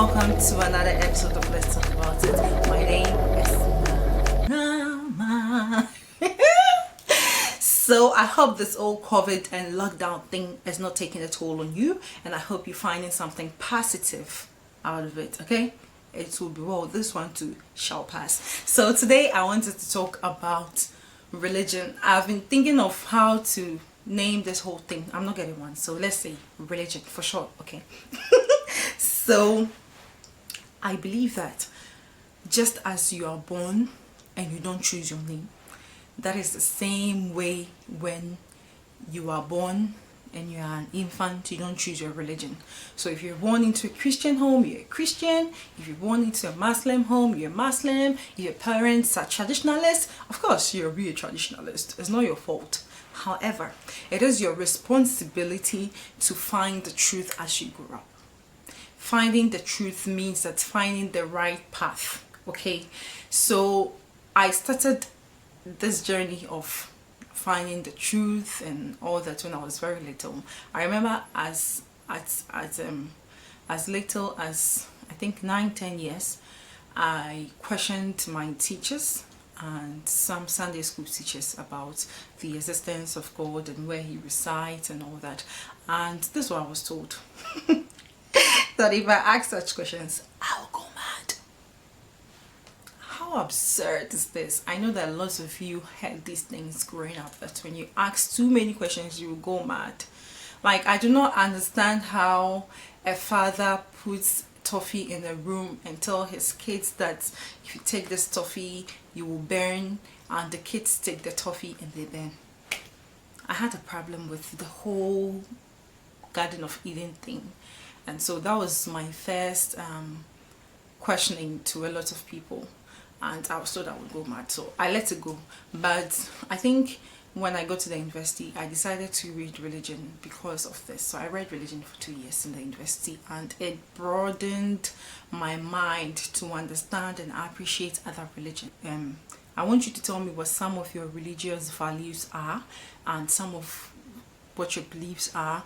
welcome to another episode of Let's Talk About It. My name is Mama. So I hope this whole COVID and lockdown thing is not taking a toll on you, and I hope you're finding something positive out of it. Okay, it will be well. This one too shall pass. So today I wanted to talk about religion. I've been thinking of how to name this whole thing. I'm not getting one, so let's say religion for short. Okay. So I believe that just as you are born and you don't choose your name, that is the same way when you are born and you are an infant, you don't choose your religion. So if you're born into a Christian home, you're a Christian. If you're born into a Muslim home, you're a Muslim. If your parents are traditionalists, of course you'll be a traditionalist. It's not your fault. However, it is your responsibility to find the truth as you grow up. Finding the truth means that finding the right path. Okay, so I started this journey of finding the truth and all that when I was very little. I remember as little as I think 9-10 years, I questioned my teachers and some Sunday school teachers about the existence of God and where he resides and all that. And this is what I was told. That if I ask such questions, I'll go mad. How absurd is this? I know that lots of you heard these things growing up, that when you ask too many questions, you will go mad. Like, I do not understand how a father puts toffee in a room and tell his kids that if you take this toffee, you will burn, and the kids take the toffee and they burn. I had a problem with the whole Garden of Eden thing. And so that was my first questioning to a lot of people, and I was told I would go mad, so I let it go. But I think when I got to the university, I decided to read religion because of this. So I read religion for 2 years in the university, and it broadened my mind to understand and appreciate other religions. I want you to tell me what some of your religious values are, and some of what your beliefs are,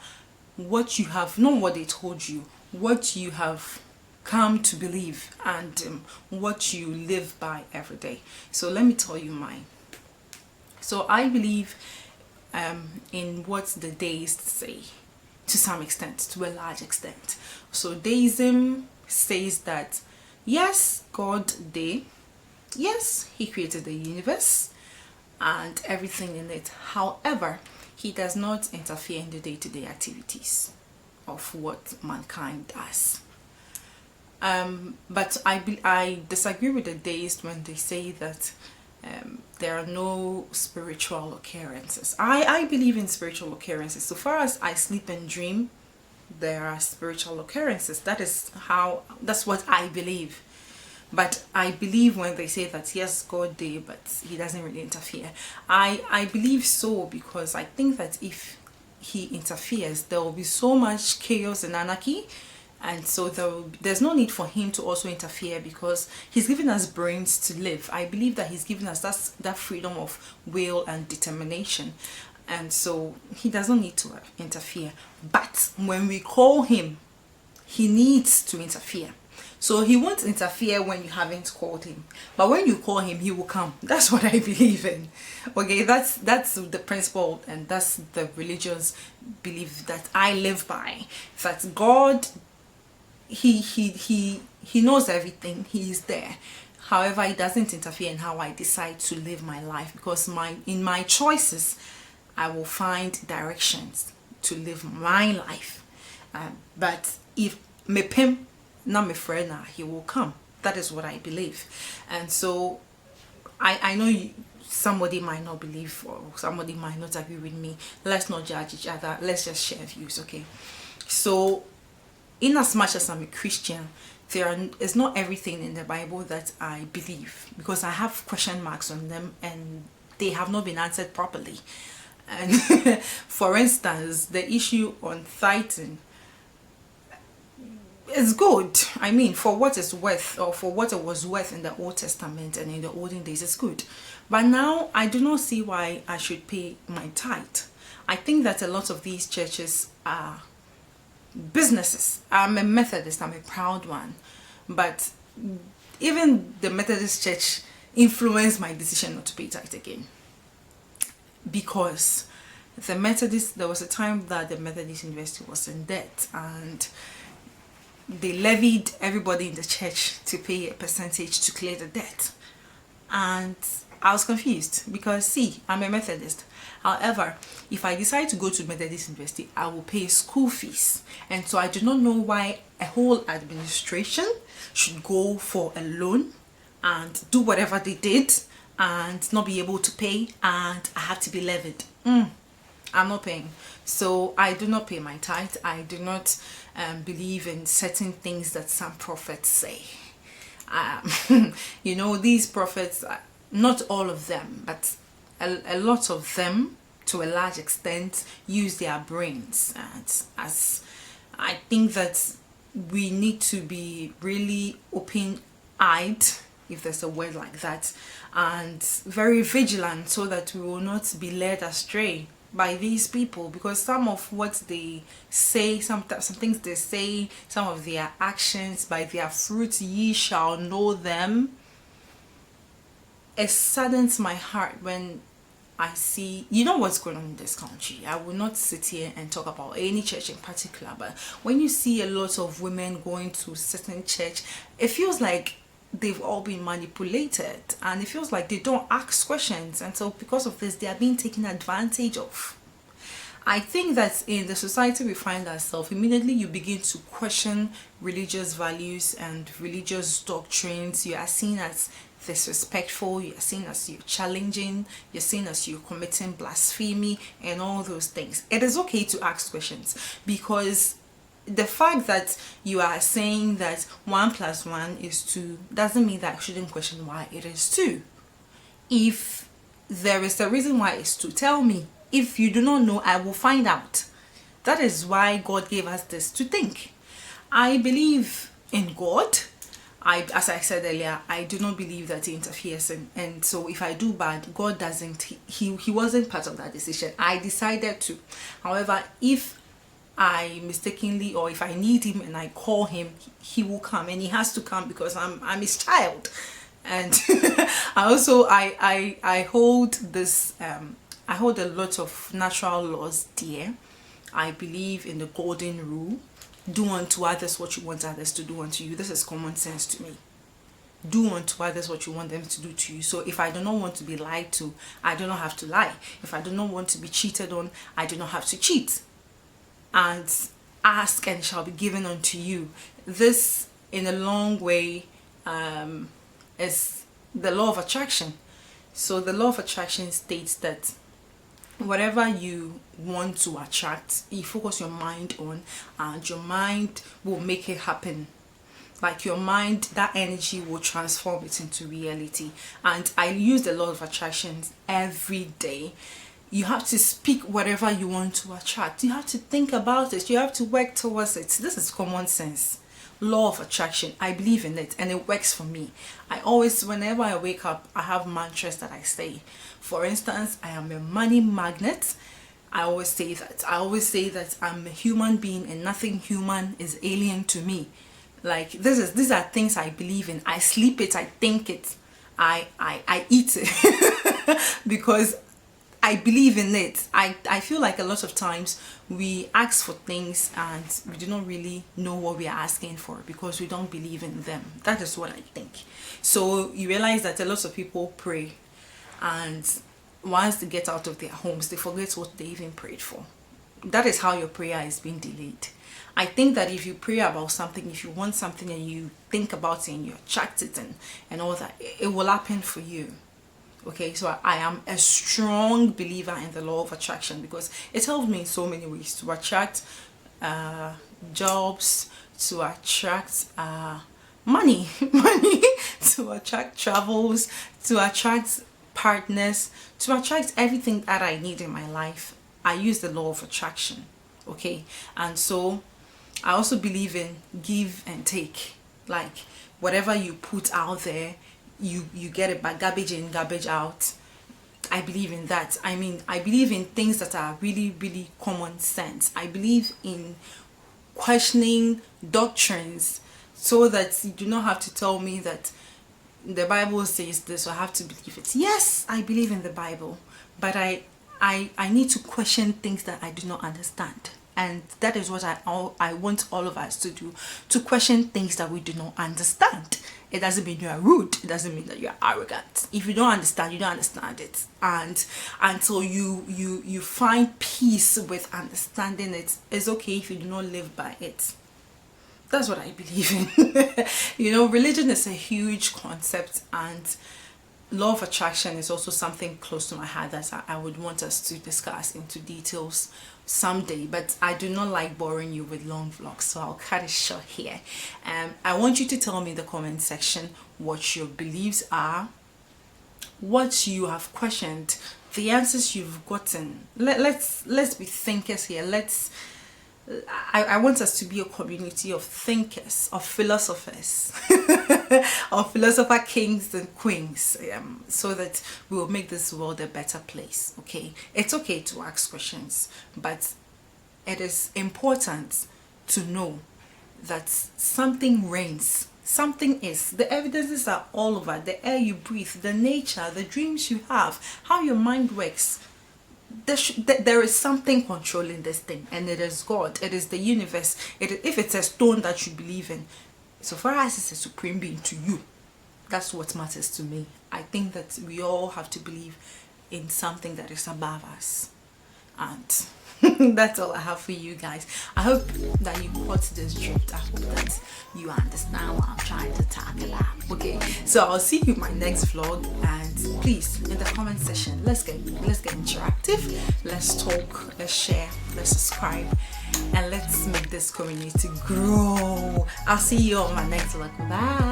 what you have, not what they told you, what you have come to believe, and what you live by every day. So let me tell you mine. So I believe in what the deists say, to some extent, to a large extent. So deism says that yes, God did, yes, he created the universe and everything in it. However, he does not interfere in the day-to-day activities of what mankind does. But I disagree with the deists when they say that there are no spiritual occurrences. I believe in spiritual occurrences. So far as I sleep and dream, there are spiritual occurrences. That's what I believe. But I believe when they say that yes, God did, but he doesn't really interfere. I believe so because I think that if he interferes, there will be so much chaos and anarchy, and so there's no need for him to also interfere, because he's given us brains to live. I believe that he's given us that freedom of will and determination, and so he doesn't need to interfere. But when we call him, he needs to interfere. So he won't interfere when you haven't called him, but when you call him, he will come. That's what I believe in. Okay, that's the principle, and that's the religious belief that I live by. That God, he knows everything. He is there. However, he doesn't interfere in how I decide to live my life, because in my choices, I will find directions to live my life. But if me pim, not my friend, he will come. That is what I believe. And so I know somebody might not believe, or somebody might not agree with me. Let's not judge each other. Let's just share views, okay? So in as much as I'm a Christian, there is not everything in the Bible that I believe, because I have question marks on them and they have not been answered properly. And for instance, the issue on tithing, it's good. I mean, for what it's worth, or for what it was worth in the Old Testament and in the olden days, it's good. But now I do not see why I should pay my tithe. I think that a lot of these churches are businesses. I'm a Methodist, I'm a proud one, but even the Methodist church influenced my decision not to pay tithe again, because there was a time that the Methodist University was in debt, and they levied everybody in the church to pay a percentage to clear the debt. And I was confused because, see, I'm a Methodist. However, if I decide to go to Methodist University, I will pay school fees. And so I do not know why a whole administration should go for a loan and do whatever they did and not be able to pay, and I have to be levied. I'm not paying. So I do not pay my tithe. I do not believe in certain things that some prophets say. You know, these prophets, not all of them, but a lot of them, to a large extent, use their brains. And as I think that we need to be really open-eyed, if there's a word like that, and very vigilant, so that we will not be led astray by these people, because some of what they say, some things they say, some of their actions, by their fruits ye shall know them. It saddens my heart when I see, you know, what's going on in this country. I will not sit here and talk about any church in particular, but when you see a lot of women going to certain church, it feels like they've all been manipulated, and it feels like they don't ask questions, and so because of this they are being taken advantage of. I think that in the society we find ourselves, immediately you begin to question religious values and religious doctrines, you are seen as disrespectful, you are seen as you're challenging, you're seen as you're committing blasphemy and all those things. It is okay to ask questions, because the fact that you are saying that 1 + 1 is 2 doesn't mean that I shouldn't question why it is 2. If there is a reason why it's 2, tell me. If you do not know, I will find out. That is why God gave us this to think. I believe in God. As I said earlier, I do not believe that he interferes, and so if I do bad, God doesn't, he wasn't part of that decision. I decided to. However, if I mistakenly, or if I need him and I call him, he will come, and he has to come because I'm his child. And I hold this I hold a lot of natural laws dear. I believe in the golden rule: do unto others what you want others to do unto you. This is common sense to me. Do unto others what you want them to do to you. So if I do not want to be lied to, I do not have to lie. If I do not want to be cheated on, I do not have to cheat. And ask and it shall be given unto you. This, in a long way, is the law of attraction. So the law of attraction states that whatever you want to attract, you focus your mind on, and your mind will make it happen. Like your mind, that energy will transform it into reality. And I use the law of attraction every day. You have to speak whatever you want to attract. You have to think about it. You have to work towards it. This is common sense. Law of attraction. I believe in it, and it works for me. I always, whenever I wake up, I have mantras that I say. For instance, I am a money magnet. I always say that. I always say that I'm a human being and nothing human is alien to me. Like these are things I believe in. I sleep it, I think it, I eat it because I believe in it. I feel like a lot of times we ask for things and we do not really know what we are asking for because we don't believe in them. That is what I think. So you realize that a lot of people pray, and once they get out of their homes, they forget what they even prayed for. That is how your prayer is being delayed. I think that if you pray about something, if you want something and you think about it and you attract it and all that, it will happen for you. Okay, so I am a strong believer in the law of attraction because it helps me in so many ways to attract jobs, to attract money, to attract travels, to attract partners, to attract everything that I need in my life. I use the law of attraction. Okay, and so I also believe in give and take. Like whatever you put out there, you get it back. Garbage in, garbage out. I believe in that. I mean, I believe in things that are really, really common sense. I believe in questioning doctrines, so that you do not have to tell me that the Bible says this, so I have to believe it. Yes, I believe in the Bible, but I need to question things that I do not understand. And that is what I want all of us to do, to question things that we do not understand. It doesn't mean you are rude. It doesn't mean that you are arrogant. If you don't understand, you don't understand it. And until you find peace with understanding it, it's okay if you do not live by it. That's what I believe in. You know, religion is a huge concept, and law of attraction is also something close to my heart that I would want us to discuss into details someday, but I do not like boring you with long vlogs, so I'll cut it short here. I want you to tell me in the comment section what your beliefs are, what you have questioned, the answers you've gotten. Let's be thinkers here. I want us to be a community of thinkers, of philosophers, of philosopher kings and queens, so that we will make this world a better place. Okay, it's okay to ask questions, but it is important to know that something reigns. Something is. The evidences are all over. The air you breathe, the nature, the dreams you have, how your mind works. There is something controlling this thing, and it is God. It is the universe. If it's a stone that you believe in, so far as it's a supreme being to you, that's what matters to me. I think that we all have to believe in something that is above us, and that's all I have for you guys. I hope that you caught this drift. I hope that you understand what I'm trying to talk about. Okay, so I'll see you in my next vlog, and please, in the comment section, let's get interactive. Let's talk, let's share, let's subscribe, and let's make this community grow. I'll see you on my next vlog. Bye.